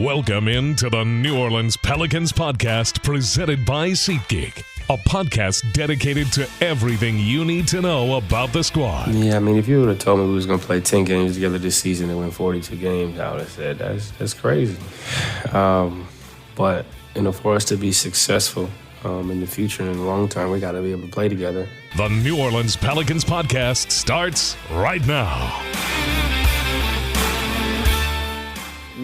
Welcome into the New Orleans Pelicans Podcast presented by SeatGeek, a podcast dedicated to everything you need to know about the squad. Yeah, I mean, if you would have told me we was going to play 10 games together this season and win 42 games, I would have said that's crazy. But, for us to be successful in the future and in the long term, we got to be able to play together. The New Orleans Pelicans Podcast starts right now.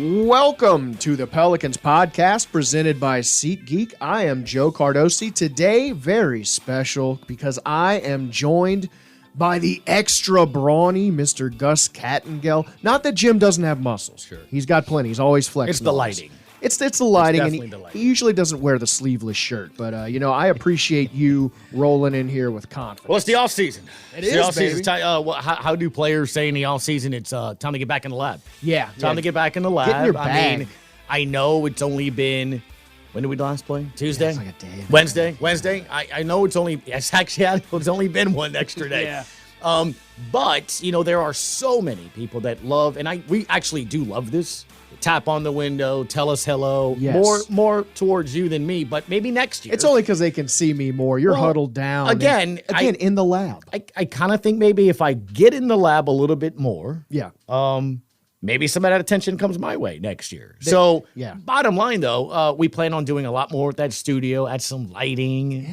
Welcome to the Pelicans Podcast presented by SeatGeek. I am Joe Cardosi. Today, very special because I am joined by the extra brawny Mr. Gus Kattengell. Not that Jim doesn't have muscles. Sure. He's got plenty. He's always flexing. It's the lighting. It's the lighting, and definitely the lighting. He usually doesn't wear the sleeveless shirt. But, I appreciate you rolling in here with confidence. Well, it's the offseason. It is, baby. How do players say in the offseason it's time to get back in the lab? Yeah. Time to get back in the lab. Get in your bag. I know it's only been, when did we last play? Tuesday? Yeah, it's like a day. Wednesday? I know it's only been one extra day. Yeah. But, there are so many people that love, and we actually do love this. Tap on the window, tell us hello. Yes. More towards you than me, but maybe next year. It's only because they can see me more. You're huddled down. Again, in the lab. I kind of think maybe if I get in the lab a little bit more, maybe some of that attention comes my way next year. Bottom line, though, we plan on doing a lot more with that studio, add some lighting,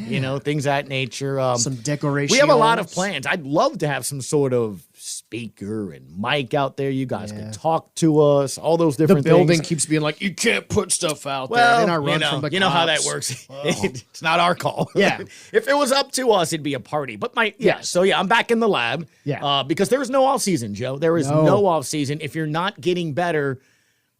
things of that nature. Some decoration. We have a lot of plans. I'd love to have some sort of speaker and mic out there. You guys can talk to us, all those different things. The building keeps being like, you can't put stuff out there. And then I run from the cops. How that works. It's not our call. Yeah. If it was up to us, it'd be a party. But I'm back in the lab. Yeah. Because there is no off season, Joe. There is no off season. If you're not getting better,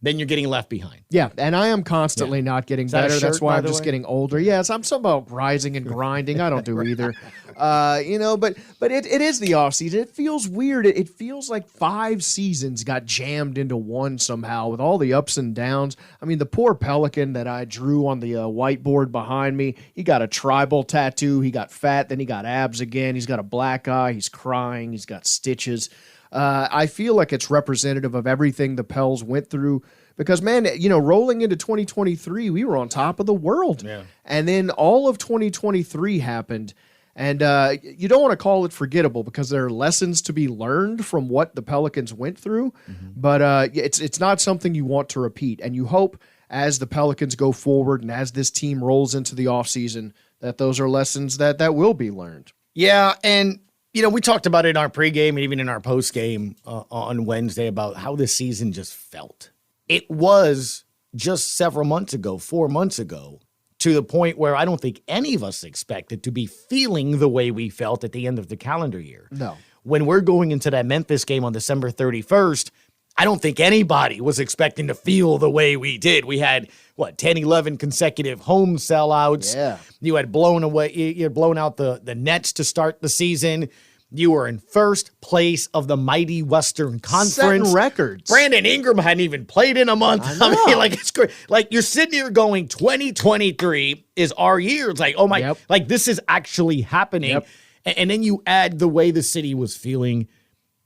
then you're getting left behind. Yeah, and I am constantly not getting better. That's why I'm just getting older. Yes, I'm something about rising and grinding. I don't do either. But it is the offseason. It feels weird. It feels like 5 seasons got jammed into one somehow with all the ups and downs. I mean, the poor Pelican that I drew on the whiteboard behind me, he got a tribal tattoo. He got fat, then he got abs again. He's got a black eye. He's crying. He's got stitches. I feel like it's representative of everything the Pels went through because, man, rolling into 2023, we were on top of the world. Yeah. And then all of 2023 happened. And you don't want to call it forgettable because there are lessons to be learned from what the Pelicans went through. Mm-hmm. But it's not something you want to repeat. And you hope as the Pelicans go forward and as this team rolls into the offseason that those are lessons that will be learned. Yeah, and we talked about it in our pregame and even in our postgame on Wednesday about how this season just felt. It was just several months ago, 4 months ago, to the point where I don't think any of us expected to be feeling the way we felt at the end of the calendar year. No. When we're going into that Memphis game on December 31st, I don't think anybody was expecting to feel the way we did. We had, 10, 11 consecutive home sellouts. Yeah. You had blown out the Nets to start the season. You were in first place of the mighty Western Conference. Setting records. Brandon Ingram hadn't even played in a month. I mean, it's great. You're sitting here going, 2023 is our year. It's like, oh my, this is actually happening. Yep. And then you add the way the city was feeling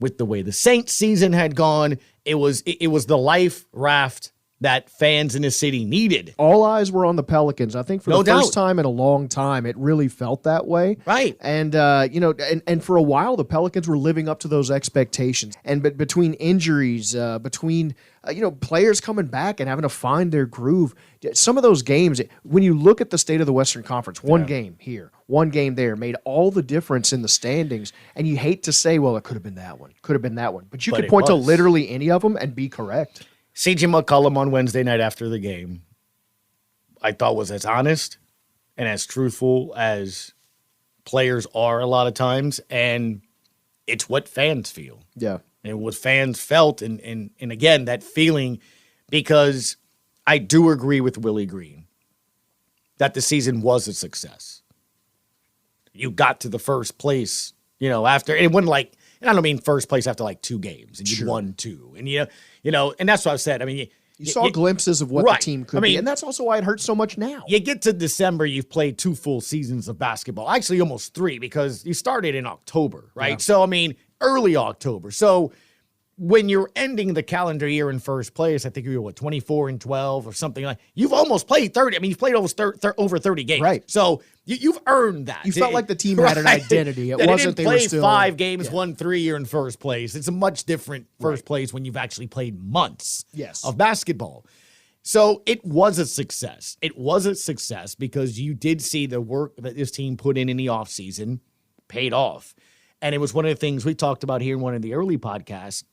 with the way the Saints season had gone. It was the life raft that fans in the city needed. All eyes were on the Pelicans. I think for the first time in a long time, it really felt that way. Right. And, and for a while, the Pelicans were living up to those expectations. And between injuries, players coming back and having to find their groove, some of those games, when you look at the state of the Western Conference, one game here, one game there, made all the difference in the standings. And you hate to say, well, it could have been that one, could have been that one. But you could point to literally any of them and be correct. C.J. McCollum on Wednesday night after the game, I thought was as honest and as truthful as players are a lot of times, and it's what fans feel. Yeah. And what fans felt, and again, that feeling, because I do agree with Willie Green that the season was a success. You got to the first place, after, it wasn't like, and I don't mean first place after 2 games, and you won 2, and and that's what I've said. I mean, you saw glimpses of what the team could be, and that's also why it hurts so much now. You get to December, you've played 2 full seasons of basketball, actually almost 3 because you started in October, right? Yeah. So I mean, early October. So when you're ending the calendar year in first place, I think you were 24-12 or something like. You've almost played 30. I mean, you've played over 30 games, right? So you've earned that. You felt like the team had an identity. It wasn't they were still 5 games, won 3. You're in first place. It's a much different first place when you've actually played months of basketball. So it was a success. It was a success because you did see the work that this team put in the offseason paid off. And it was one of the things we talked about here in one of the early podcasts.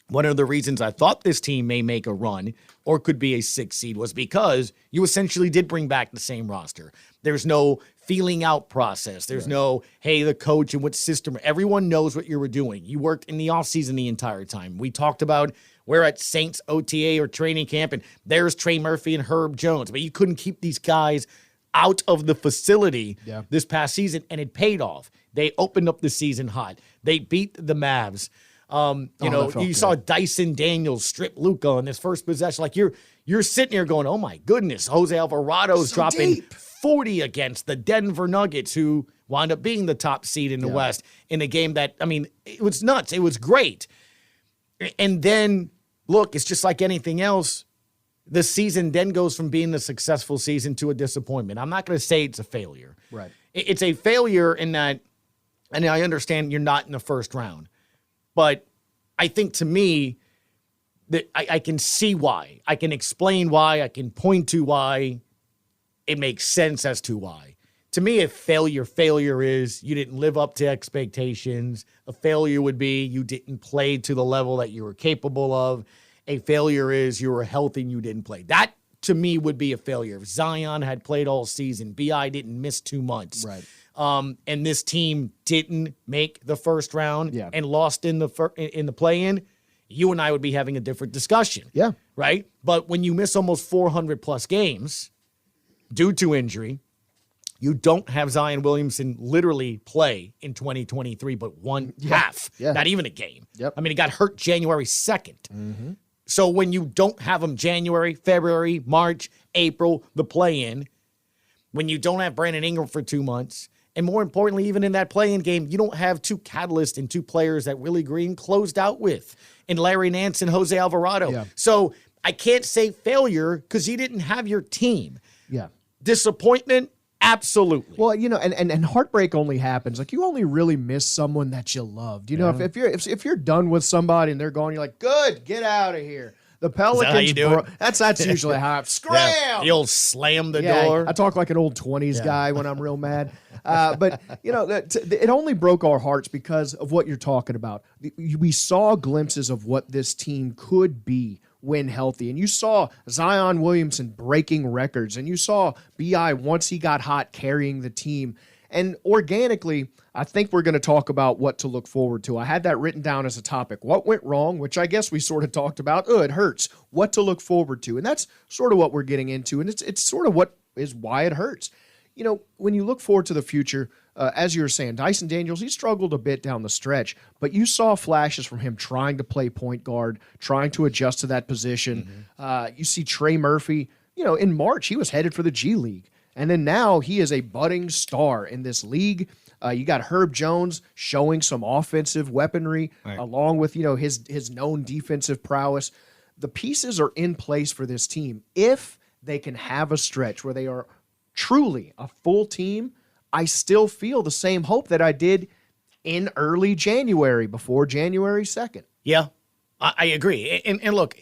One of the reasons I thought this team may make a run or could be a 6 seed was because you essentially did bring back the same roster. There's no feeling out process. There's no, hey, the coach and what system. Everyone knows what you were doing. You worked in the offseason the entire time. We talked about we're at Saints OTA or training camp, and there's Trey Murphy and Herb Jones. But you couldn't keep these guys out of the facility this past season, and it paid off. They opened up the season hot. They beat the Mavs. You saw Dyson Daniels strip Luka on this first possession. Like you're sitting here going, oh my goodness, Jose Alvarado's dropping deep. 40 against the Denver Nuggets, who wound up being the top seed in the West in a game that, I mean, it was nuts. It was great. And then, look, it's just like anything else. The season then goes from being a successful season to a disappointment. I'm not going to say it's a failure. Right. It's a failure in that, and I understand you're not in the first round. But I think to me that I can see why. I can explain why. I can point to why. It makes sense as to why. To me, a failure is you didn't live up to expectations. A failure would be you didn't play to the level that you were capable of. A failure is you were healthy and you didn't play. That, to me, would be a failure. If Zion had played all season, B.I. didn't miss 2 months. Right. And this team didn't make the first round and lost in the play-in, you and I would be having a different discussion. Yeah. Right? But when you miss almost 400-plus games due to injury, you don't have Zion Williamson literally play in 2023 but one half, not even a game. Yep. I mean, he got hurt January 2nd. Mm-hmm. So when you don't have him January, February, March, April, the play-in, when you don't have Brandon Ingram for 2 months, and more importantly, even in that play-in game, you don't have 2 catalysts and 2 players that Willie Green closed out with in Larry Nance and Jose Alvarado. Yeah. So I can't say failure because you didn't have your team. Yeah. Disappointment? Absolutely. Well, and heartbreak only happens. Like, you only really miss someone that you loved. You know, if you're done with somebody and they're gone, you're like, good, get out of here. The Pelicans, that's usually how I scram. Yeah, the old slam the door. I talk like an old 20s guy when I'm real mad. But, it only broke our hearts because of what you're talking about. We saw glimpses of what this team could be when healthy. And you saw Zion Williamson breaking records. And you saw B.I. once he got hot carrying the team. And organically, I think we're going to talk about what to look forward to. I had that written down as a topic. What went wrong, which I guess we sort of talked about. It hurts. What to look forward to. And that's sort of what we're getting into. And it's sort of what is why it hurts. You know, when you look forward to the future, as you were saying, Dyson Daniels, he struggled a bit down the stretch, but you saw flashes from him trying to play point guard, trying to adjust to that position. Mm-hmm. You see Trey Murphy, in March, he was headed for the G League. And then now he is a budding star in this league. You got Herb Jones showing some offensive weaponry along with, his known defensive prowess. The pieces are in place for this team. If they can have a stretch where they are truly a full team, I still feel the same hope that I did in early January, before January 2nd. Yeah, I agree. And look,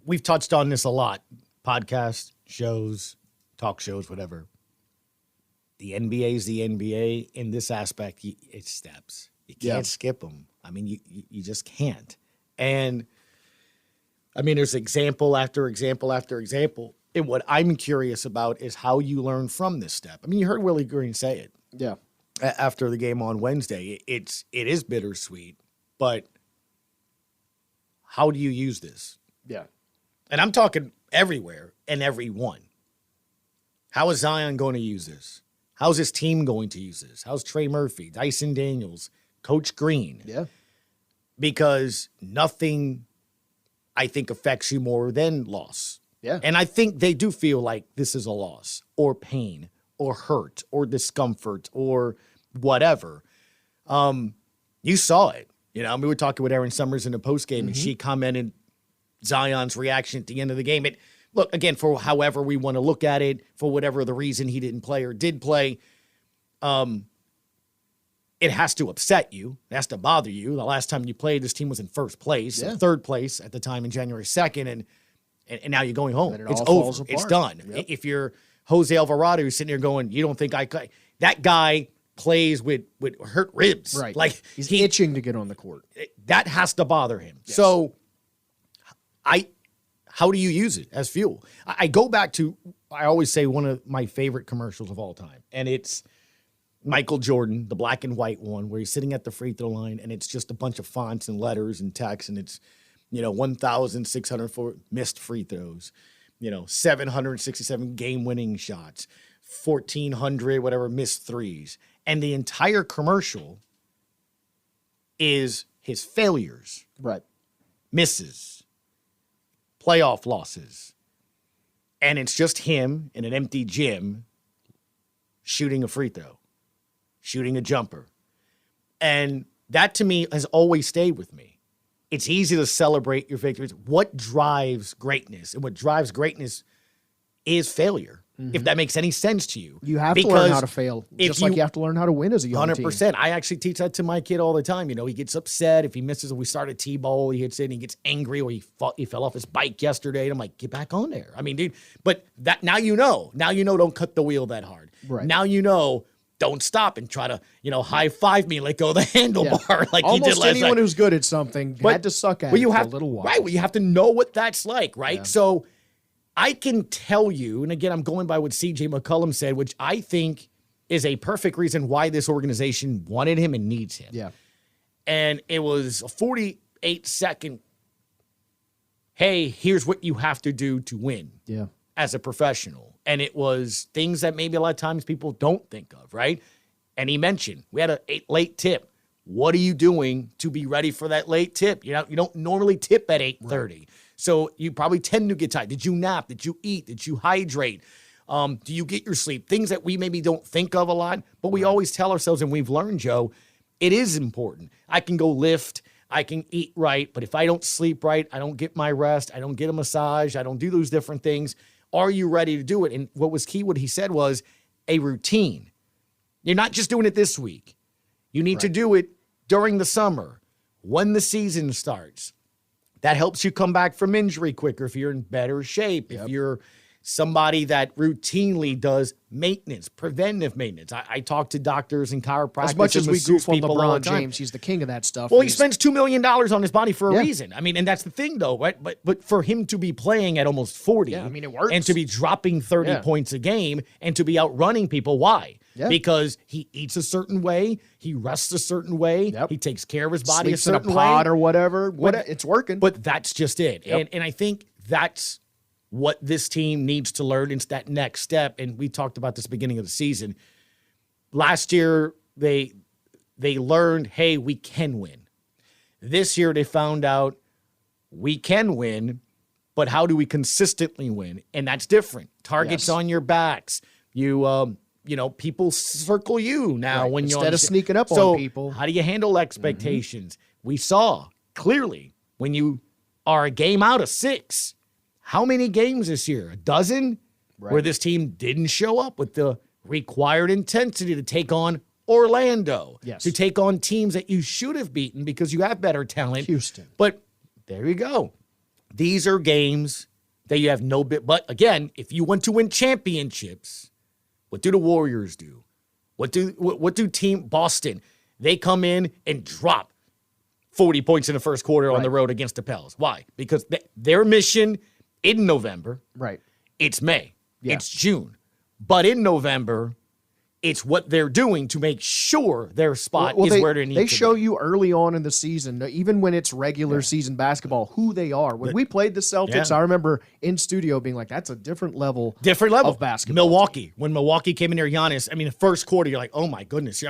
we've touched on this a lot. Podcasts, shows, talk shows, whatever. The NBA is the NBA. In this aspect, it's steps. You can't skip them. I mean, you just can't. And, I mean, there's example after example after example. And what I'm curious about is how you learn from this step. I mean, you heard Willie Green say it. Yeah. After the game on Wednesday. It is bittersweet, but how do you use this? Yeah. And I'm talking everywhere and everyone. How is Zion going to use this? How's his team going to use this? How's Trey Murphy, Dyson Daniels, Coach Green? Yeah. Because nothing, I think, affects you more than loss. Yeah. And I think they do feel like this is a loss or pain or hurt or discomfort or whatever. You saw it. You know, I mean, we were talking with Erin Summers in the postgame, and she commented Zion's reaction at the end of the game. Look, again, for however we want to look at it, for whatever the reason he didn't play or did play, it has to upset you. It has to bother you. The last time you played, this team was in first place, third place at the time in January 2nd, and now you're going home. It's over. It's done. Yep. If you're Jose Alvarado, who's sitting there going, you don't think that guy plays with hurt ribs. Right. Like he's itching to get on the court. That has to bother him. Yes. So how do you use it as fuel? I go back to, I always say one of my favorite commercials of all time, and it's Michael Jordan, the black and white one, where he's sitting at the free throw line, and it's just a bunch of fonts and letters and text, and it's, 1,604 missed free throws, 767 game-winning shots, 1,400 whatever missed threes, and the entire commercial is his failures, right? Misses, playoff losses, and it's just him in an empty gym shooting a free throw, shooting a jumper. And that to me has always stayed with me. It's easy to celebrate your victories. What drives greatness? And what drives greatness is failure, if that makes any sense to you. You have to learn how to fail, just like you have to learn how to win as a young 100%. team. I actually teach that to my kid all the time. He gets upset if he misses. We start a T-ball, he hits it, and he gets angry, or he fell off his bike yesterday. And I'm like, get back on there. I mean, dude, but that now you know. Now you know, don't cut the wheel that hard. Right. Now you know, don't stop and try to, high five me, let go of the handlebar like almost he did last anyone night. who's good at something had to suck at it for a little while. Right, well, you have to know what that's like, right? Yeah. So I can tell you, and again, I'm going by what C.J. McCollum said, which I think is a perfect reason why this organization wanted him and needs him. Yeah. And it was a 48-second, hey, here's what you have to do to win as a professional. And it was things that maybe a lot of times people don't think of, right? And he mentioned, we had a late tip. What are you doing to be ready for that late tip? You don't normally tip at 8:30. Right. So you probably tend to get tired. Did you nap? Did you eat? Did you hydrate? Do you get your sleep? Things that we maybe don't think of a lot, but we always tell ourselves, and we've learned, Joe, it is important. I can go lift, I can eat right, but if I don't sleep right, I don't get my rest, I don't get a massage, I don't do those different things. Are you ready to do it? And what was key, what he said was a routine. You're not just doing it this week. You need to do it during the summer, when the season starts. That helps you come back from injury quicker if you're in better shape, if you're somebody that routinely does maintenance, preventive maintenance. I talk to doctors and chiropractors. As much as we goof on LeBron James, he's the king of that stuff. Well, he spends $2 million on his body for a reason. I mean, and that's the thing, though, right? But for him to be playing at almost 40, it works. And to be dropping 30 points a game and to be outrunning people, why? Yeah. Because he eats a certain way, he rests a certain way, he takes care of his body Sleeps a certain in a pod way. or whatever. It's working. But that's just it. And I think that's what this team needs to learn. It's that next step. And we talked about this beginning of the season. Last year, they learned, hey, we can win. This year, they found out we can win, but how do we consistently win? And that's different. Targets on your backs. People circle you now when you're instead of sneaking up on people. How do you handle expectations? We saw clearly when you are a game out of 6. How many games this year? A dozen? Where this team didn't show up with the required intensity to take on Orlando. Yes. To take on teams that you should have beaten because you have better talent. Houston. But there you go. These are games that you have no bit. But again, if you want to win championships, what do the Warriors do? What do team Boston? They come in and drop 40 points in the first quarter on the road against the Pels. Why? Because their mission in November, it's May, it's June. But in November, it's what they're doing to make sure their spot is where they need to be. They show you early on in the season, even when it's regular season basketball, who they are. When we played the Celtics, I remember in studio being like, that's a different level of basketball. Milwaukee. When Milwaukee came in there, Giannis, the first quarter, you're like, oh my goodness.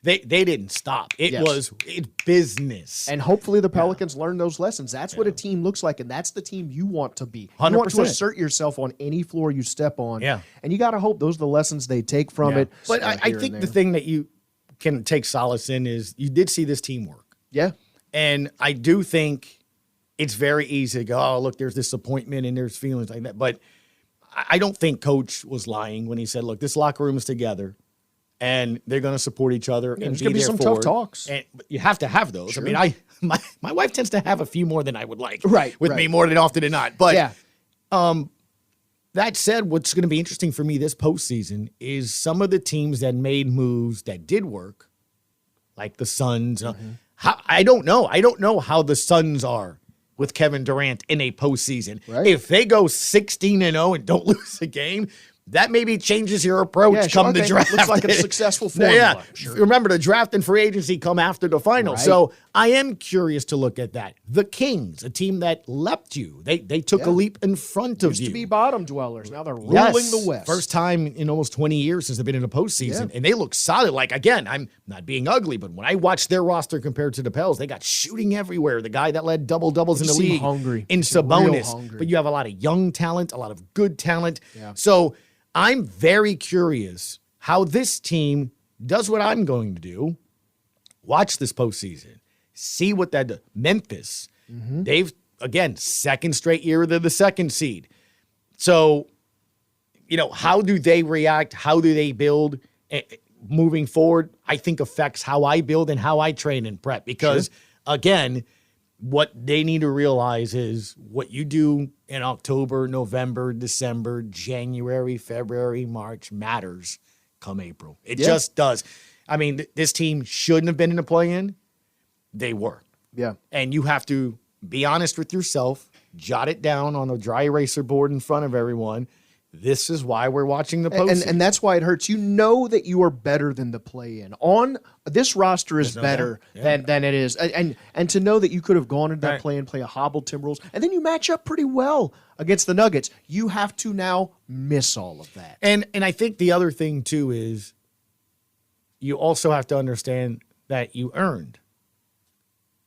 They didn't stop. It's business. And hopefully the Pelicans learn those lessons. That's what a team looks like, and that's the team you want to be. 100%. You want to assert yourself on any floor you step on. Yeah. And you got to hope those are the lessons they take from it. But I think the thing that you can take solace in is you did see this team work. Yeah. And I do think it's very easy to go, oh, look, there's disappointment and there's feelings like that. But I don't think Coach was lying when he said, look, this locker room is together and they're going to support each other. Yeah, and there's going to be some tough talks. And you have to have those. Sure. I mean, my wife tends to have a few more than I would like with me more than often than not. But that said, what's going to be interesting for me this postseason is some of the teams that made moves that did work, like the Suns. I don't know. I don't know how the Suns are with Kevin Durant in a postseason. Right. If they go 16-0 and don't lose a game, that maybe changes your approach come the draft. Looks like a successful formula. Yeah. Sure. Remember, the draft and free agency come after the final. Right. So I am curious to look at that. The Kings, a team that leapt you. They took a leap in front of you. Used to be bottom dwellers. Now they're ruling the West. First time in almost 20 years since they've been in a postseason. Yeah. And they look solid. Like, again, I'm not being ugly, but when I watch their roster compared to the Pels, they got shooting everywhere. The guy that led double-doubles in the league. Hungry. In Sabonis. But you have a lot of young talent, a lot of good talent. Yeah. So I'm very curious how this team does what I'm going to do. Watch this postseason. See what that does. Memphis, they've, again, second straight year they're the second seed. So, how do they react? How do they build moving forward? I think affects how I build and how I train and prep. Because, again, what they need to realize is what you do in October, November, December, January, February, March matters come April. It just does. I mean, this team shouldn't have been in the play-in. They were. Yeah. And you have to be honest with yourself, jot it down on a dry eraser board in front of everyone. This is why we're watching the postseason. And that's why it hurts. You know that you are better than the play-in. This roster is better than it is. And to know that you could have gone into that play-in, play a hobbled Timberwolves, and then you match up pretty well against the Nuggets. You have to now miss all of that. And I think the other thing, too, is you also have to understand that you earned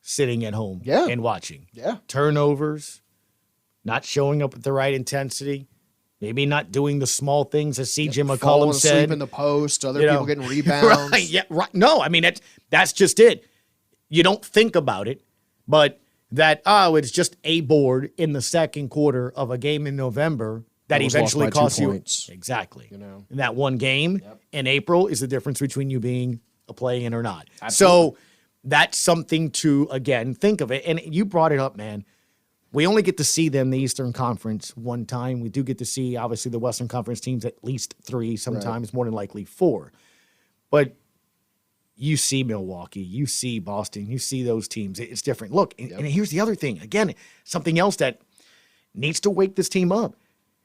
sitting at home and watching. Yeah. Turnovers, not showing up with the right intensity. Maybe not doing the small things, as C.J. McCollum said. Asleep in the post, other people getting rebounds. Right, yeah, right. No, I mean, that's just it. You don't think about it, but it's just a board in the second quarter of a game in November that eventually costs you. Points. Exactly. And that one game in April is the difference between you being a play-in or not. Absolutely. So that's something to, again, think of it. And you brought it up, man. We only get to see them, the Eastern Conference, one time. We do get to see, obviously, the Western Conference teams at least 3, sometimes more than likely 4. But you see Milwaukee, you see Boston, you see those teams. It's different. Look, and here's the other thing. Again, something else that needs to wake this team up.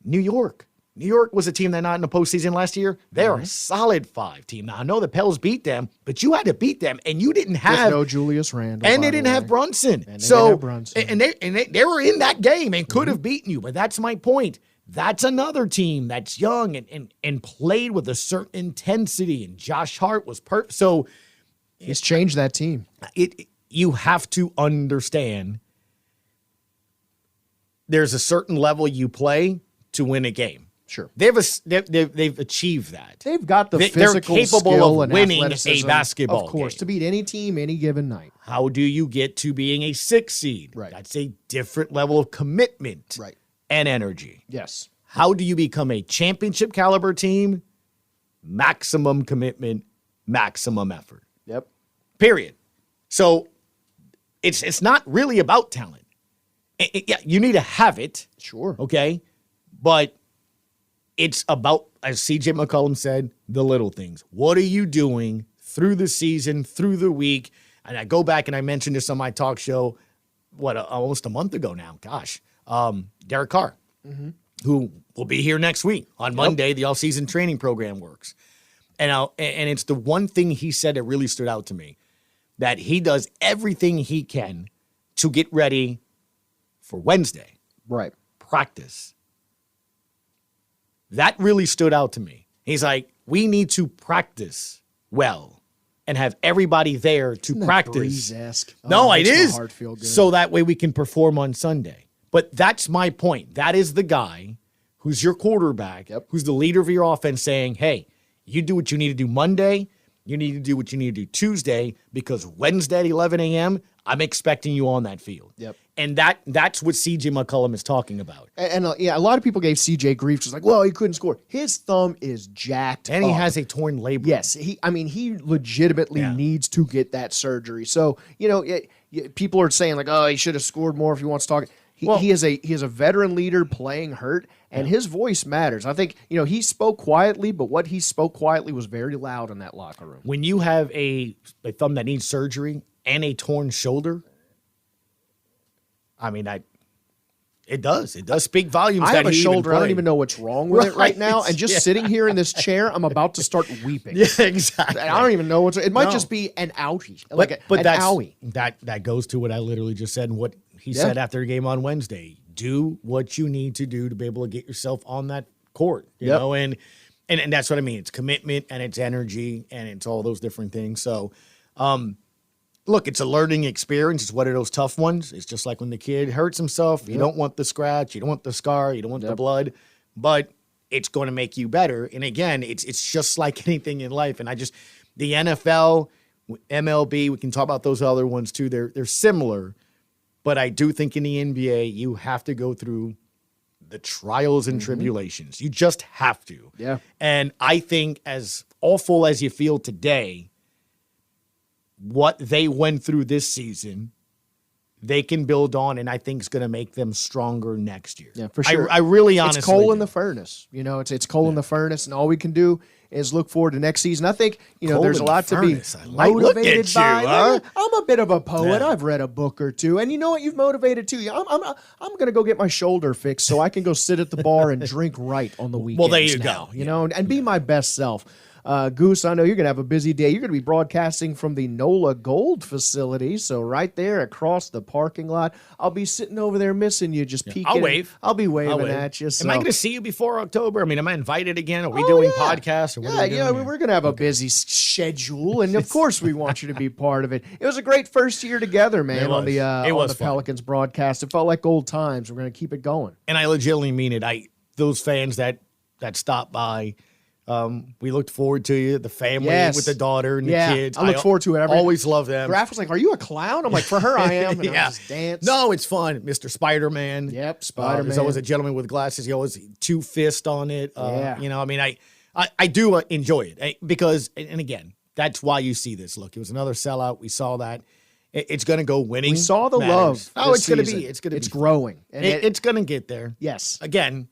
New York. New York was a team that not in the postseason last year. They're a solid 5 team. Now, I know the Pels beat them, but you had to beat them, and you didn't have no Julius Randle, and they didn't have Brunson. And they were in that game and could have beaten you. But that's my point. That's another team that's young and played with a certain intensity. And Josh Hart was perfect. So he's changed that team. You have to understand there's a certain level you play to win a game. Sure. They've achieved that. They've got the physical capable skill of and winning athleticism, a basketball of course, game. to beat any team, any given night. How do you get to being a 6 seed? Right. That's a different level of commitment and energy. Yes. How do you become a championship caliber team? Maximum commitment, maximum effort. Yep. Period. So it's not really about talent. You need to have it. Sure. Okay. But it's about, as C.J. McCollum said, the little things. What are you doing through the season, through the week? And I go back and I mentioned this on my talk show, almost a month ago now. Gosh. Derek Carr, who will be here next week. On Monday, the offseason training program works. And it's the one thing he said that really stood out to me, that he does everything he can to get ready for Wednesday. Right. Practice. That really stood out to me. He's like, we need to practice well and have everybody there to practice. No, it is. So that way we can perform on Sunday. But that's my point. That is the guy who's your quarterback, who's the leader of your offense, saying, hey, you do what you need to do Monday. You need to do what you need to do Tuesday, because Wednesday at 11 a.m., I'm expecting you on that field. Yep. And that's what C.J. McCollum is talking about. And a lot of people gave CJ grief. Just like, well, he couldn't score. His thumb is jacked And up. he has a torn labrum. Yes, he legitimately needs to get that surgery. So, people are saying like, oh, he should have scored more if he wants to talk. He is a veteran leader playing hurt, and his voice matters. I think, he spoke quietly, but what he spoke quietly was very loud in that locker room. When you have a thumb that needs surgery and a torn shoulder, I mean, it does speak volumes. I have a shoulder. I don't even know what's wrong with it right now. And just sitting here in this chair, I'm about to start weeping. Yeah, exactly. And I don't even know it might just be an outie. But that's owie. That goes to what I literally just said and what he said after the game on Wednesday. Do what you need to do to be able to get yourself on that court. You know, and that's what I mean. It's commitment and it's energy and it's all those different things. So look, it's a learning experience. It's one of those tough ones. It's just like when the kid hurts himself. You don't want the scratch. You don't want the scar. You don't want the blood. But it's going to make you better. And again, it's just like anything in life. And the NFL, MLB, we can talk about those other ones too. They're similar. But I do think in the NBA, you have to go through the trials and tribulations. You just have to. Yeah. And I think as awful as you feel today, what they went through this season, they can build on, and I think it's going to make them stronger next year. Yeah, for sure. I really honestly it's coal in the furnace. It's coal in the furnace, and all we can do is look forward to next season. I think, there's a lot to be motivated by. Huh? I'm a bit of a poet. I've read a book or two, and you know what? You've motivated too. I'm going to go get my shoulder fixed so I can go sit at the bar and drink right on the weekends. Well, there you now, go. And be my best self. Goose, I know you're going to have a busy day. You're going to be broadcasting from the NOLA Gold facility, so right there across the parking lot. I'll be sitting over there missing you, just peeking. I'll wave. I'll be waving at you. So. Am I going to see you before October? I mean, am I invited again? Are we doing podcasts? Or what are we doing? We're going to have a busy schedule, and of course we want you to be part of it. It was a great first year together, man, on the Pelicans broadcast. It felt like old times. We're going to keep it going. And I legitimately mean it. Those fans that stopped by, we looked forward to you, the family with the daughter and the kids. I look forward to it. Always love them. Graf was like, "Are you a clown?" I'm like, "For her, I am." And I just dance. No, it's fun. Mr. Spider-Man. Yep, Spider-Man. There's always a gentleman with glasses. He always two fists on it. I mean, I do enjoy it because, and again, that's why you see this. Look, it was another sellout. We saw that. It's going to go winning. We saw the love. Oh, it's going to be. It's growing. And it's going to get there. Yes. Again,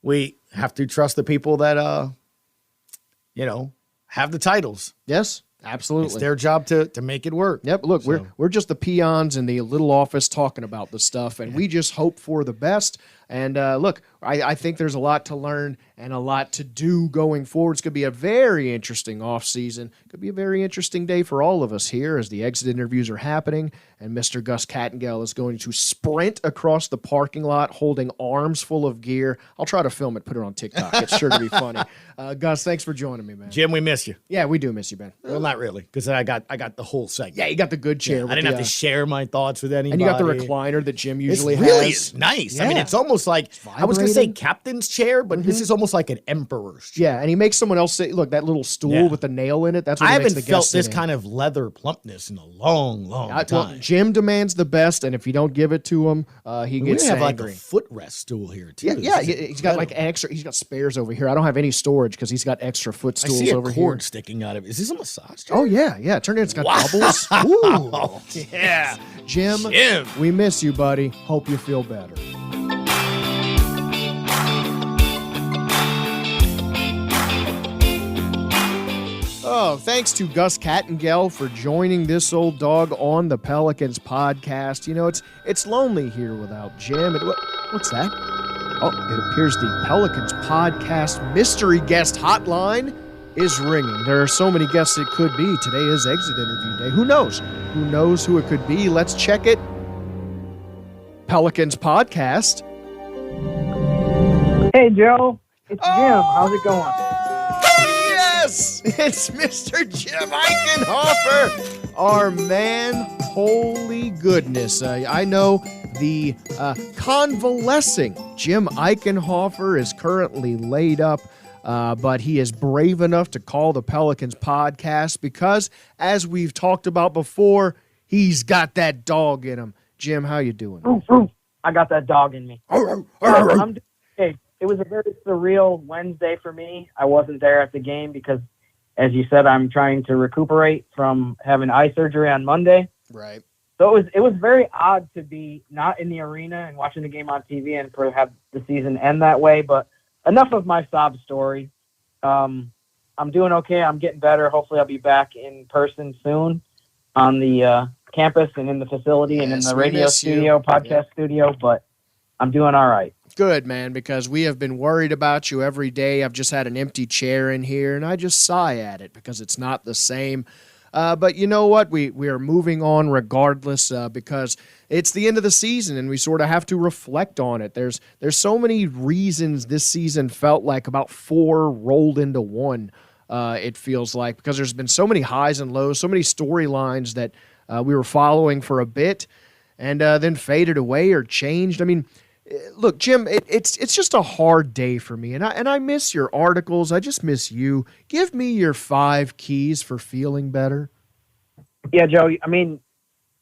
we have to trust the people that, have the titles. Yes, absolutely. It's their job to make it work. Yep. Look, we're just the peons in the little office talking about the stuff, and we just hope for the best. And look, I think there's a lot to learn and a lot to do going forward. It's going to be a very interesting offseason. Could be a very interesting day for all of us here as the exit interviews are happening, and Mr. Gus Kattengell is going to sprint across the parking lot holding arms full of gear. I'll try to film it, put it on TikTok. It's sure to be funny. Gus, thanks for joining me, man. Jim, we miss you. Yeah, we do miss you, Ben. Well, not really, because I got the whole segment. Yeah, you got the good chair. I didn't have to share my thoughts with anybody. And you got the recliner that Jim usually has. It really is nice. Yeah. I mean, it's almost like, I was going to say captain's chair, but this is almost like an emperor's chair. Yeah, and he makes someone else say, look, that little stool with the nail in it, that's what I he makes haven't the felt guests this sit kind of leather plumpness in a long time. Well, Jim demands the best, and if you don't give it to him, he gets angry. We have angry. like a footrest stool here, too. Yeah, he's got like extra, he's got spares over here. I don't have any storage because he's got extra footstools over here. I see a cord sticking out of it. Is this a massage chair? Oh, yeah. Turn it, it's got bubbles. Ooh. Yeah. Jim, we miss you, buddy. Hope you feel better. Oh, thanks to Gus Kattengell for joining this old dog on the Pelicans podcast. It's lonely here without Jim. What's that? Oh, it appears the Pelicans podcast mystery guest hotline is ringing. There are so many guests it could be. Today is exit interview day. Who knows? Who knows who it could be? Let's check it. Pelicans podcast. Hey, Joe. It's Jim. How's it going? Yes! It's Mr. Jim Eichenhofer, our man. Holy goodness. I know the convalescing Jim Eichenhofer is currently laid up but he is brave enough to call the Pelicans podcast because, as we've talked about before, he's got that dog in him. Jim, how you doing? I got that dog in me. I'm doing okay. It was a very surreal Wednesday for me. I wasn't there at the game because, as you said, I'm trying to recuperate from having eye surgery on Monday. Right. So it was very odd to be not in the arena and watching the game on TV and have the season end that way. But enough of my sob story. I'm doing okay. I'm getting better. Hopefully I'll be back in person soon on the campus and in the facility and in the radio studio, podcast studio. But I'm doing all right. Good, man, because we have been worried about you every day. I've just had an empty chair in here, and I just sigh at it because it's not the same. But you know what? We are moving on regardless because it's the end of the season, and we sort of have to reflect on it. There's so many reasons this season felt like about 4 rolled into one, it feels like, because there's been so many highs and lows, so many storylines that we were following for a bit and then faded away or changed. I mean, look, Jim, it's just a hard day for me, and I miss your articles. I just miss you. Give me your 5 keys for feeling better. Yeah, Joe, I mean,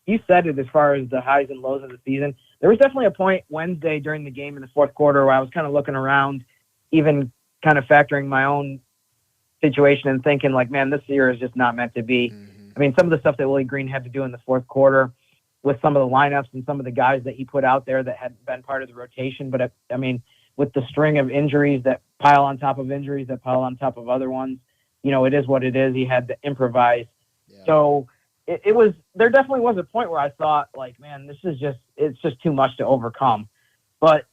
you said it as far as the highs and lows of the season. There was definitely a point Wednesday during the game in the fourth quarter where I was kind of looking around, even kind of factoring my own situation and thinking, like, man, this year is just not meant to be. Mm-hmm. I mean, some of the stuff that Willie Green had to do in the fourth quarter with some of the lineups and some of the guys that he put out there that had been part of the rotation. But, I mean, with the string of injuries that pile on top of injuries that pile on top of other ones, you know, it is what it is. He had to improvise. Yeah. So there definitely was a point where I thought, like, man, it's just too much to overcome. But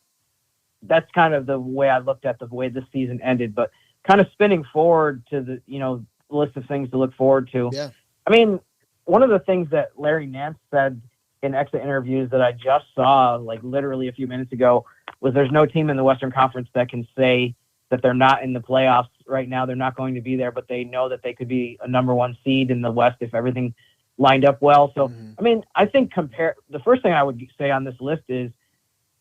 that's kind of the way I looked at the way this season ended. But kind of spinning forward to the, you know, list of things to look forward to. Yeah. I mean, one of the things that Larry Nance said in exit interviews that I just saw, like literally a few minutes ago, was there's no team in the Western Conference that can say that they're not in the playoffs right now. They're not going to be there, but they know that they could be a number 1 seed in the West if everything lined up well. So, I mean, I think the first thing I would say on this list is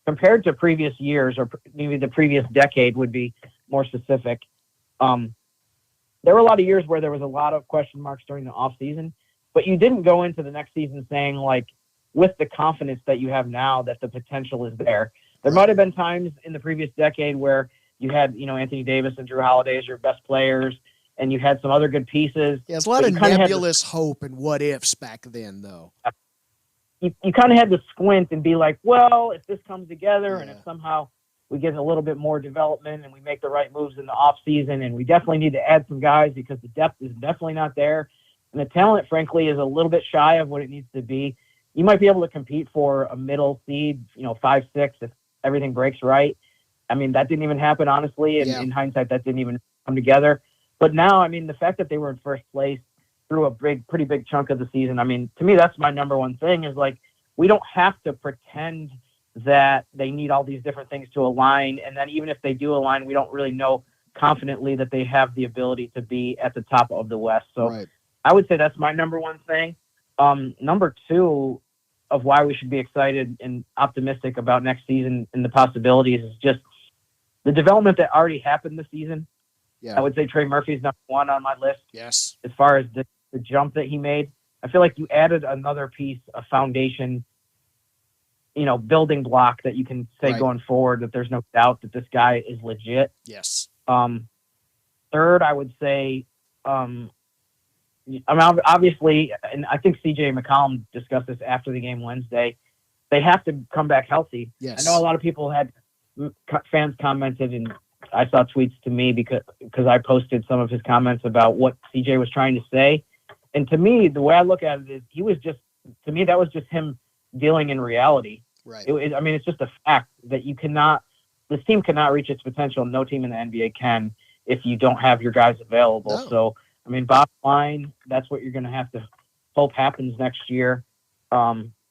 compared to previous years or maybe the previous decade would be more specific. There were a lot of years where there was a lot of question marks during the off season, but you didn't go into the next season saying, like, with the confidence that you have now that the potential is there. There might have been times in the previous decade where you had, you know, Anthony Davis and Drew Holiday as your best players, and you had some other good pieces. Yeah, there's a lot of nebulous hope and what ifs back then, though. You kind of had to squint and be like, well, if this comes together and if somehow we get a little bit more development and we make the right moves in the off season, and we definitely need to add some guys because the depth is definitely not there. And the talent, frankly, is a little bit shy of what it needs to be. You might be able to compete for a middle seed, you know, 5-6 if everything breaks right. I mean, that didn't even happen, honestly. And in hindsight, that didn't even come together. But now, I mean, the fact that they were in first place through a pretty big chunk of the season, I mean, to me, that's my number one thing is, like, we don't have to pretend that they need all these different things to align. And then even if they do align, we don't really know confidently that they have the ability to be at the top of the West. So I would say that's my number one thing. Number 2 of why we should be excited and optimistic about next season and the possibilities is just the development that already happened this season. Yeah. I would say Trey Murphy's number 1 on my list. Yes. As far as the jump that he made, I feel like you added another piece, a foundation, you know, building block that you can say going forward that there's no doubt that this guy is legit. Yes. Third, I would say, obviously, and I think CJ and McCollum discussed this after the game Wednesday, they have to come back healthy. Yes. I know a lot of people fans commented, and I saw tweets to me because I posted some of his comments about what CJ was trying to say. And to me, the way I look at it is that was just him dealing in reality. Right. I mean, it's just a fact that this team cannot reach its potential. No team in the NBA can if you don't have your guys available. No. So, I mean, bottom line, that's what you're going to have to hope happens next year,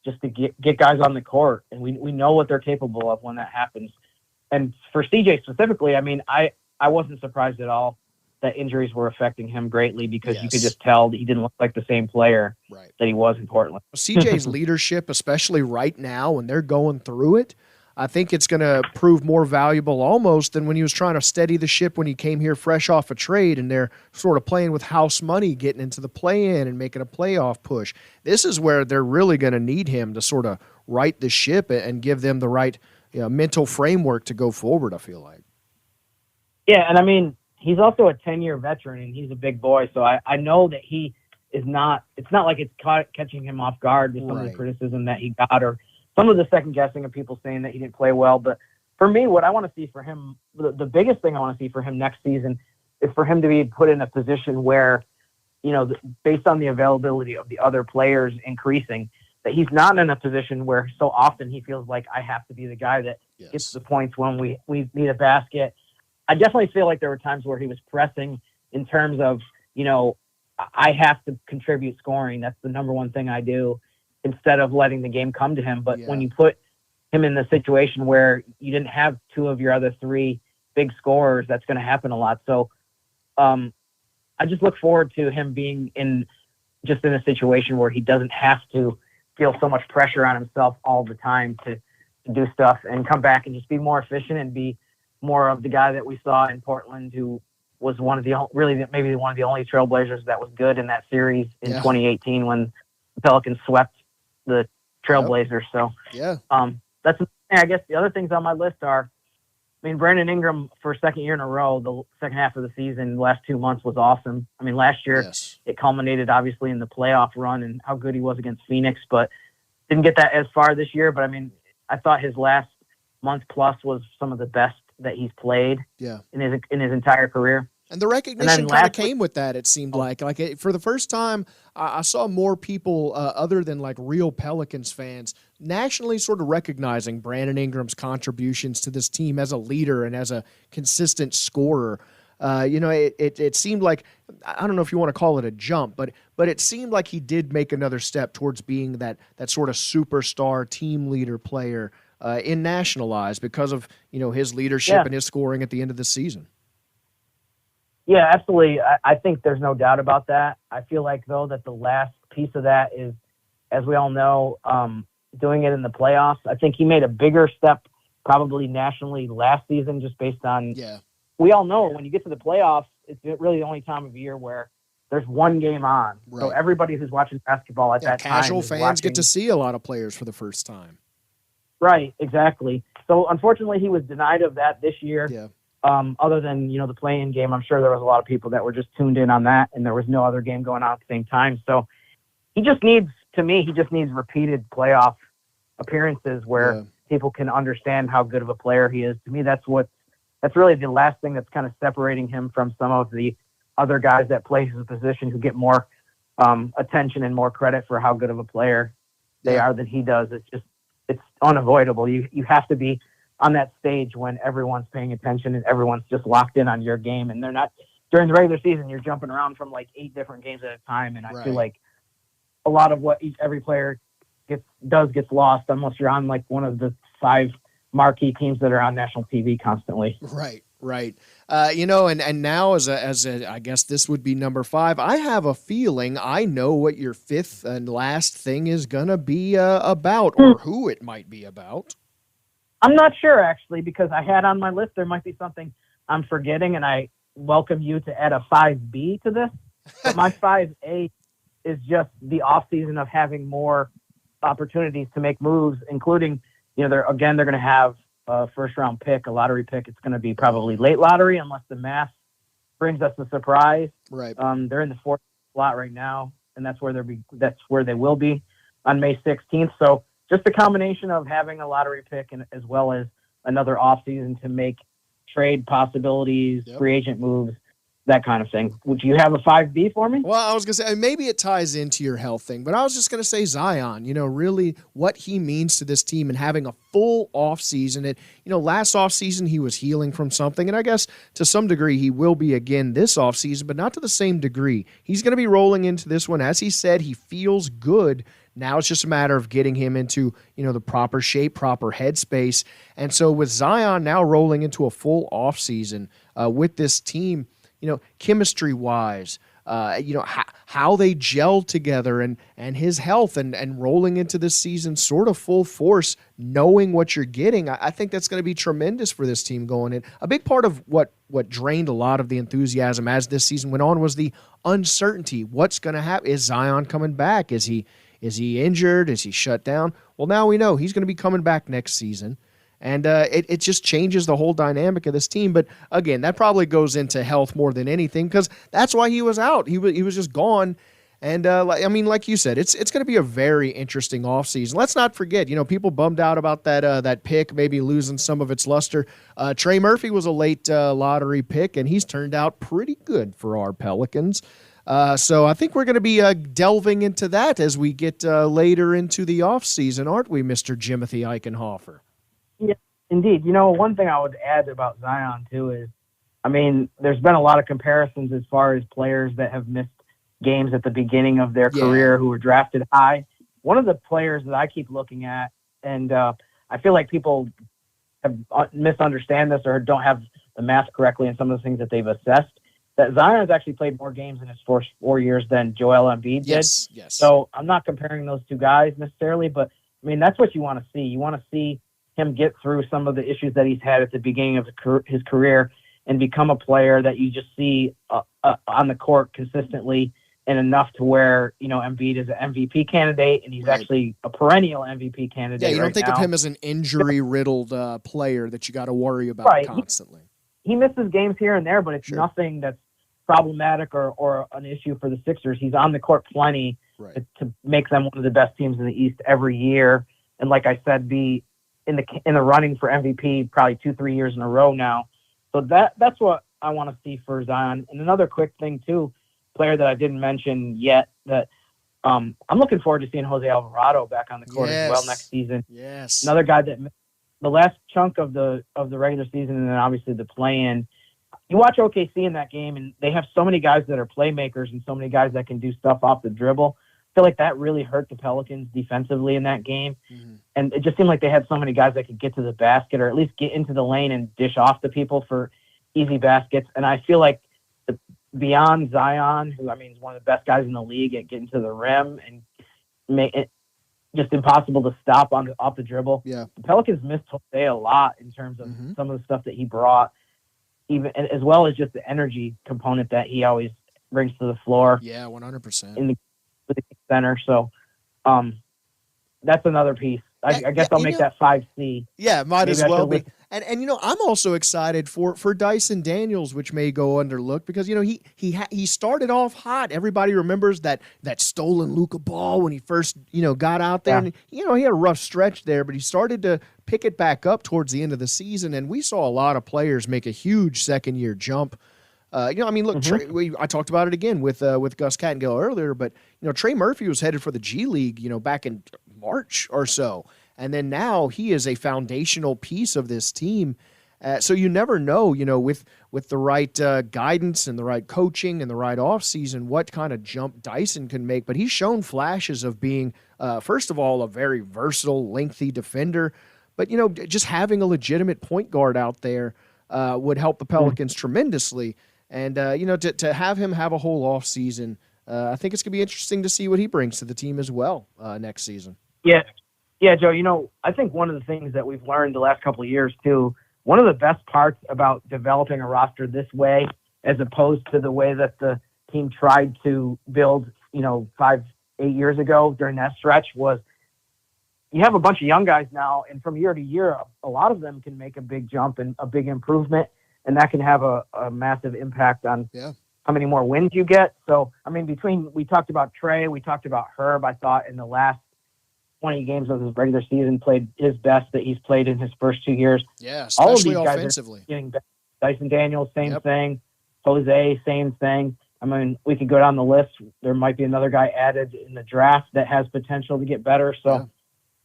just to get guys on the court. And we know what they're capable of when that happens. And for CJ specifically, I mean, I wasn't surprised at all that injuries were affecting him greatly because you could just tell that he didn't look like the same player that he was in Portland. CJ's leadership, especially right now when they're going through it, I think it's going to prove more valuable almost than when he was trying to steady the ship when he came here fresh off a trade, and they're sort of playing with house money, getting into the play-in and making a playoff push. This is where they're really going to need him to sort of right the ship and give them the right mental framework to go forward, I feel like. Yeah, and I mean, he's also a 10-year veteran, and he's a big boy, so I know that he is not – it's not like it's catching him off guard with some of the criticism that he got or some of the second-guessing of people saying that he didn't play well. But for me, what I want to see for him, the biggest thing I want to see for him next season is for him to be put in a position where, based on the availability of the other players increasing, that he's not in a position where so often he feels like I have to be the guy that gets the points when we need a basket. I definitely feel like there were times where he was pressing in terms of, I have to contribute scoring. That's the number one thing I do instead of letting the game come to him. But when you put him in the situation where you didn't have two of your other three big scorers, that's going to happen a lot. So I just look forward to him being in a situation where he doesn't have to feel so much pressure on himself all the time to do stuff and come back and just be more efficient and be more of the guy that we saw in Portland, who was maybe one of the only Trailblazers that was good in that series in 2018 when the Pelicans swept the Trailblazers. So that's I guess the other things on my list are, Brandon Ingram for a second year in a row, the second half of the season, the last 2 months was awesome. Last year it culminated obviously in the playoff run and how good he was against Phoenix, but didn't get that as far this year. But I thought his last month plus was some of the best that he's played in his entire career. And the recognition kind of came with that, it seemed like. For the first time, I saw more people other than like real Pelicans fans nationally sort of recognizing Brandon Ingram's contributions to this team as a leader and as a consistent scorer. It seemed like, I don't know if you want to call it a jump, but it seemed like he did make another step towards being that sort of superstar team leader player in national eyes because of his leadership and his scoring at the end of the season. Yeah, absolutely. I think there's no doubt about that. I feel like, though, that the last piece of that is, as we all know, doing it in the playoffs. I think he made a bigger step probably nationally last season just based on we all know when you get to the playoffs, it's really the only time of year where there's one game on. Right. So everybody who's watching basketball at that time. Casual fans get to see a lot of players for the first time. Right, exactly. So unfortunately, he was denied of that this year. Yeah. Other than, the play-in game, I'm sure there was a lot of people that were just tuned in on that, and there was no other game going on at the same time. So he just needs repeated playoff appearances where people can understand how good of a player he is. To me, that's really the last thing that's kind of separating him from some of the other guys that play his position who get more attention and more credit for how good of a player they are than he does. It's unavoidable. You have to be on that stage when everyone's paying attention and everyone's just locked in on your game, and they're not during the regular season. You're jumping around from like 8 different games at a time. And I feel like a lot of what every player gets lost unless you're on like one of the 5 marquee teams that are on national TV constantly. Right. And now as a, I guess this would be number 5. I have a feeling I know what your 5th and last thing is going to be about, or who it might be about. I'm not sure, actually, because I had on my list there might be something I'm forgetting, and I welcome you to add a 5B to this. But my 5A is just the offseason of having more opportunities to make moves, including, they're going to have a first-round pick, a lottery pick. It's going to be probably late lottery unless the math brings us a surprise. Right. They're in the 4th slot right now, and that's where they will be on May 16th. So just the combination of having a lottery pick and as well as another offseason to make trade possibilities, free agent moves, that kind of thing. Would you have a 5B for me? Well, I was going to say, maybe it ties into your health thing, but I was just going to say Zion, really what he means to this team and having a full offseason. Last offseason he was healing from something, and I guess to some degree he will be again this offseason, but not to the same degree. He's going to be rolling into this one. As he said, he feels good. Now it's just a matter of getting him into, the proper shape, proper headspace. And so with Zion now rolling into a full offseason with this team, chemistry-wise, how they gel together and his health and rolling into this season sort of full force, knowing what you're getting. I think that's going to be tremendous for this team going in. A big part of what drained a lot of the enthusiasm as this season went on was the uncertainty. What's going to happen? Is Zion coming back? Is he injured? Is he shut down? Well, now we know he's going to be coming back next season. And it just changes the whole dynamic of this team. But again, that probably goes into health more than anything, because that's why he was out. He was just gone. And like you said, it's going to be a very interesting offseason. Let's not forget, people bummed out about that pick, maybe losing some of its luster. Trey Murphy was a late lottery pick, and he's turned out pretty good for our Pelicans. So I think we're going to be delving into that as we get later into the offseason, aren't we, Mr. Jimothy Eichenhofer? Yeah, indeed. One thing I would add about Zion, too, is, there's been a lot of comparisons as far as players that have missed games at the beginning of their career who were drafted high. One of the players that I keep looking at, and I feel like people have misunderstand this or don't have the math correctly in some of the things that they've assessed, that Zion has actually played more games in his first 4 years than Joel Embiid did. Yes. So I'm not comparing those two guys necessarily, but, that's what you want to see. You want to see him get through some of the issues that he's had at the beginning of his career and become a player that you just see on the court consistently and enough to where, Embiid is an MVP candidate and he's actually a perennial MVP candidate. Yeah, you don't think now of him as an injury-riddled player that you got to worry about constantly. He misses games here and there, but it's nothing that's problematic or an issue for the Sixers. He's on the court plenty to make them one of the best teams in the East every year. And like I said, be in the running for MVP probably 2-3 years in a row now. So that's what I want to see for Zion. And another quick thing too, player that I didn't mention yet, that I'm looking forward to seeing Jose Alvarado back on the court as well next season. Yes. Another guy that the last chunk of the regular season and then obviously the play-in. You watch OKC in that game and they have so many guys that are playmakers and so many guys that can do stuff off the dribble. I feel like that really hurt the Pelicans defensively in that game. Mm-hmm. And it just seemed like they had so many guys that could get to the basket or at least get into the lane and dish off to people for easy baskets. And I feel like beyond Zion, who is one of the best guys in the league at getting to the rim and make it just impossible to stop off the dribble. Yeah. The Pelicans missed Jose a lot in terms of some of the stuff that he brought, even as well as just the energy component that he always brings to the floor. Yeah, 100%. In the center. So that's another piece. I guess I'll make that 5C. Yeah, might as well be. And I'm also excited for Dyson Daniels, which may go underlooked because he started off hot. Everybody remembers that stolen Luka ball when he first got out there. And he had a rough stretch there, but he started to pick it back up towards the end of the season, and we saw a lot of players make a huge second-year jump. Look, Trey, I talked about it again with Gus Kattengell earlier, but Trey Murphy was headed for the G League, back in March or so, and then now he is a foundational piece of this team. So you never know, with the right guidance and the right coaching and the right offseason, what kind of jump Dyson can make. But he's shown flashes of being, first of all, a very versatile, lengthy defender, but just having a legitimate point guard out there would help the Pelicans tremendously. And, to have him have a whole offseason, I think it's going to be interesting to see what he brings to the team as well next season. Yeah, Joe, I think one of the things that we've learned the last couple of years, too, one of the best parts about developing a roster this way, as opposed to the way that the team tried to build, 5-8 years ago during that stretch, was you have a bunch of young guys now, and from year to year, a lot of them can make a big jump and a big improvement. And that can have a massive impact on how many more wins you get. So, we talked about Trey, we talked about Herb, I thought in the last 20 games of his regular season played his best that he's played in his first 2 years. Yeah, especially all of these offensively. Guys are getting better. Dyson Daniels, same thing. Jose, same thing. We could go down the list. There might be another guy added in the draft that has potential to get better. So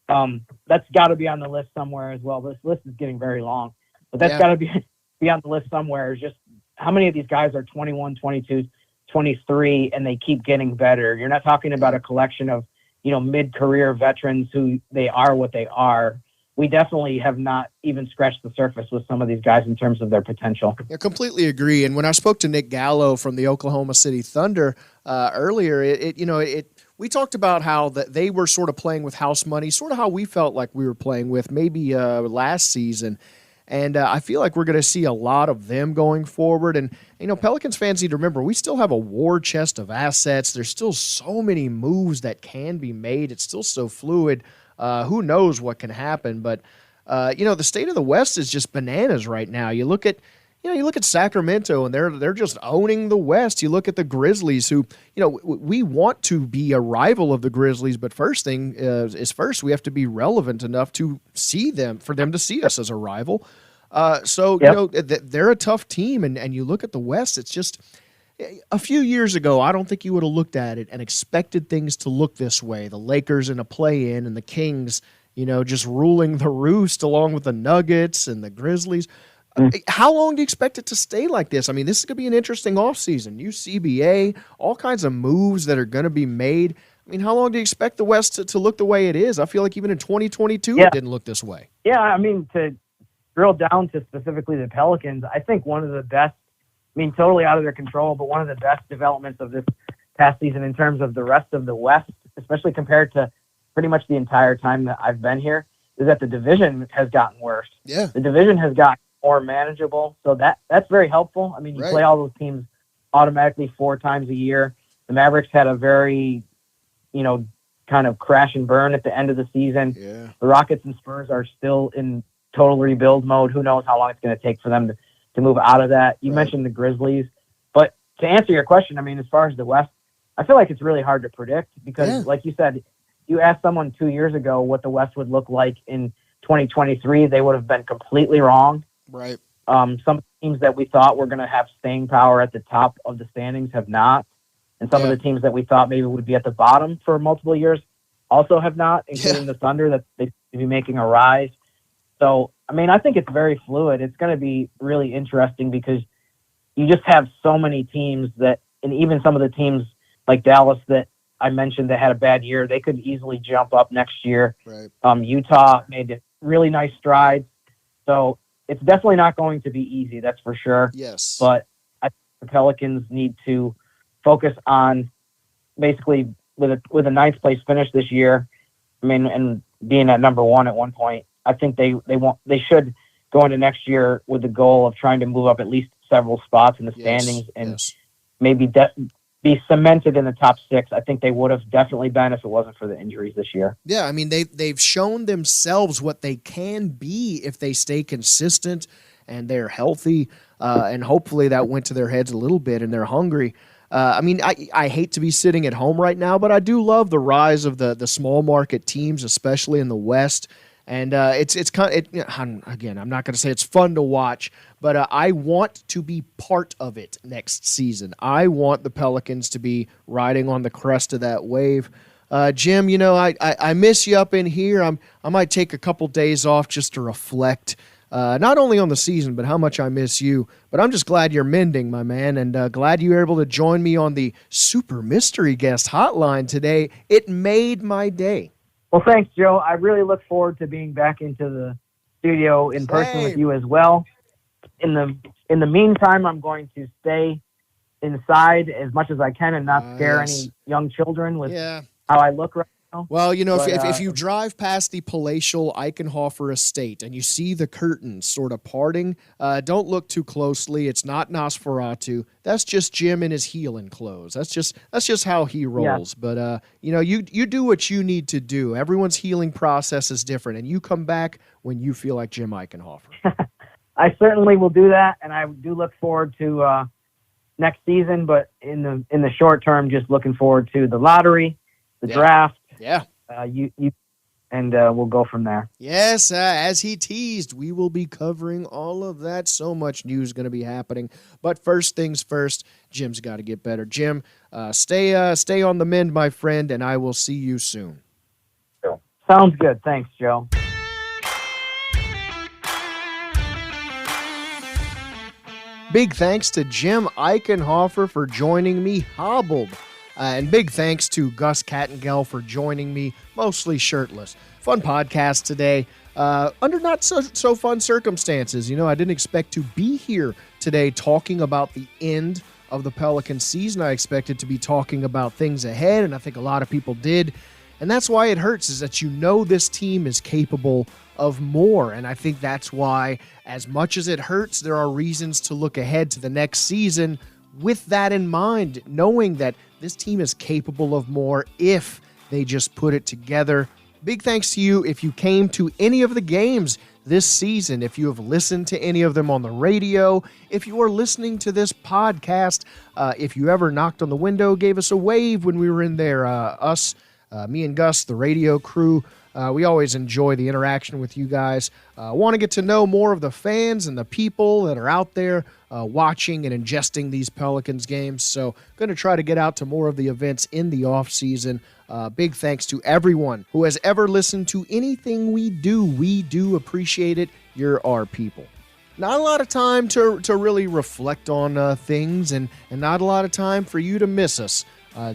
that's got to be on the list somewhere as well. This list is getting very long. But that's got to be on the list somewhere. Is just how many of these guys are 21, 22, 23, and they keep getting better. You're not talking about a collection of, mid-career veterans who they are what they are. we definitely have not even scratched the surface with some of these guys in terms of their potential. I completely agree. And when I spoke to Nick Gallo from the Oklahoma City Thunder earlier, we talked about how that they were sort of playing with house money, sort of how we felt like we were playing with maybe last season. And I feel like we're going to see a lot of them going forward. And, Pelicans fans need to remember, we still have a war chest of assets. There's still so many moves that can be made. It's still so fluid. Who knows what can happen? But, the state of the West is just bananas right now. You look at Sacramento, and they're just owning the West. You look at the Grizzlies, who, we want to be a rival of the Grizzlies, but first thing is first, we have to be relevant enough to see them, for them to see us as a rival. They're a tough team, and you look at the West, it's just a few years ago, I don't think you would have looked at it and expected things to look this way. The Lakers in a play-in and the Kings, just ruling the roost along with the Nuggets and the Grizzlies. How long do you expect it to stay like this? I mean, this is going to be an interesting offseason. New CBA, all kinds of moves that are going to be made. I mean, how long do you expect the West to look the way it is? I feel like even in 2022, It didn't look this way. Yeah, I mean, to drill down to specifically the Pelicans, I think one of the best, totally out of their control, but one of the best developments of this past season in terms of the rest of the West, especially compared to pretty much the entire time that I've been here, is that the division has gotten worse. Yeah. The division has gotten more manageable, so that's very helpful. I mean, you play all those teams automatically 4 times a year. The Mavericks had a very, kind of crash and burn at the end of the season. Yeah. The Rockets and Spurs are still in total rebuild mode. Who knows how long it's going to take for them to move out of that. You mentioned the Grizzlies, but to answer your question, as far as the West, I feel like it's really hard to predict because, like you said, you asked someone 2 years ago what the West would look like in 2023, they would have been completely wrong. Right. Some teams that we thought were going to have staying power at the top of the standings have not. And some of the teams that we thought maybe would be at the bottom for multiple years also have not, including the Thunder, that they seem to be making a rise. So, I think it's very fluid. It's going to be really interesting because you just have so many teams that, and even some of the teams like Dallas that I mentioned that had a bad year, they could easily jump up next year. Right. Utah made really nice strides. So it's definitely not going to be easy, that's for sure. Yes. But I think the Pelicans need to focus on basically with a ninth place finish this year. And being at number 1 at one point, I think they should go into next year with the goal of trying to move up at least several spots in the standings and maybe be cemented in the top 6. I think they would have definitely been if it wasn't for the injuries this year. Yeah, they've shown themselves what they can be if they stay consistent and they're healthy, and hopefully that went to their heads a little bit and they're hungry. I hate to be sitting at home right now, but I do love the rise of the small market teams, especially in the West. And it's kind of, again, I'm not going to say it's fun to watch, but I want to be part of it next season. I want the Pelicans to be riding on the crest of that wave. Jim, I miss you up in here. I might take a couple days off just to reflect, not only on the season, but how much I miss you. But I'm just glad you're mending, my man, and glad you were able to join me on the Super Mystery Guest Hotline today. It made my day. Well, thanks, Joe. I really look forward to being back into the studio in person with you as well. In the meantime, I'm going to stay inside as much as I can and not scare any young children with how I look right now. Well, if you drive past the palatial Eichenhofer estate and you see the curtains sort of parting, don't look too closely. It's not Nosferatu. That's just Jim in his healing clothes. That's just how he rolls. Yeah. But you do what you need to do. Everyone's healing process is different, and you come back when you feel like Jim Eichenhofer. I certainly will do that, and I do look forward to next season. But in the short term, just looking forward to the lottery, the draft. Yeah. We'll go from there. Yes, as he teased, we will be covering all of that. So much news going to be happening. But first things first, Jim's got to get better. Jim, stay on the mend, my friend, and I will see you soon. Sounds good. Thanks, Joe. Big thanks to Jim Eichenhofer for joining me hobbled. And big thanks to Gus Kattengell for joining me, mostly shirtless. Fun podcast today. Under not so fun circumstances. You know, I didn't expect to be here today talking about the end of the Pelicans season. I expected to be talking about things ahead, and I think a lot of people did. And that's why it hurts, is that you know this team is capable of more. And I think that's why, as much as it hurts, there are reasons to look ahead to the next season with that in mind, knowing that this team is capable of more if they just put it together. Big thanks to you if you came to any of the games this season, if you have listened to any of them on the radio, if you are listening to this podcast, if you ever knocked on the window, gave us a wave when we were in there, me and Gus, the radio crew, we always enjoy the interaction with you guys. Want to get to know more of the fans and the people that are out there watching and ingesting these Pelicans games. So going to try to get out to more of the events in the offseason. Big thanks to everyone who has ever listened to anything we do. We do appreciate it. You're our people. Not a lot of time to really reflect on things, and not a lot of time for you to miss us.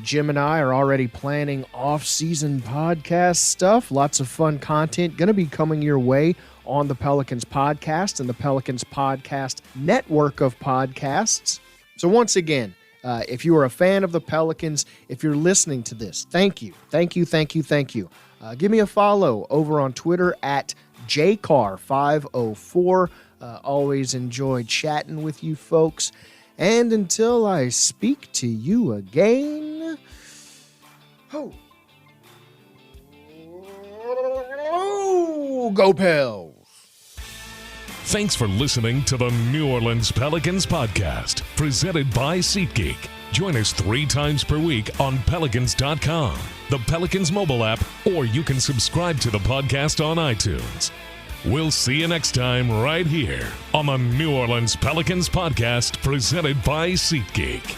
Jim and I are already planning off-season podcast stuff. Lots of fun content going to be coming your way on the Pelicans Podcast and the Pelicans Podcast network of podcasts. So once again, if you are a fan of the Pelicans, if you're listening to this, thank you. Give me a follow over on Twitter at JCar504. Always enjoy chatting with you folks. And until I speak to you again, go Pels! Thanks for listening to the New Orleans Pelicans Podcast, presented by SeatGeek. Join us 3 times per week on Pelicans.com, the Pelicans mobile app, or you can subscribe to the podcast on iTunes. We'll see you next time right here on the New Orleans Pelicans Podcast, presented by SeatGeek.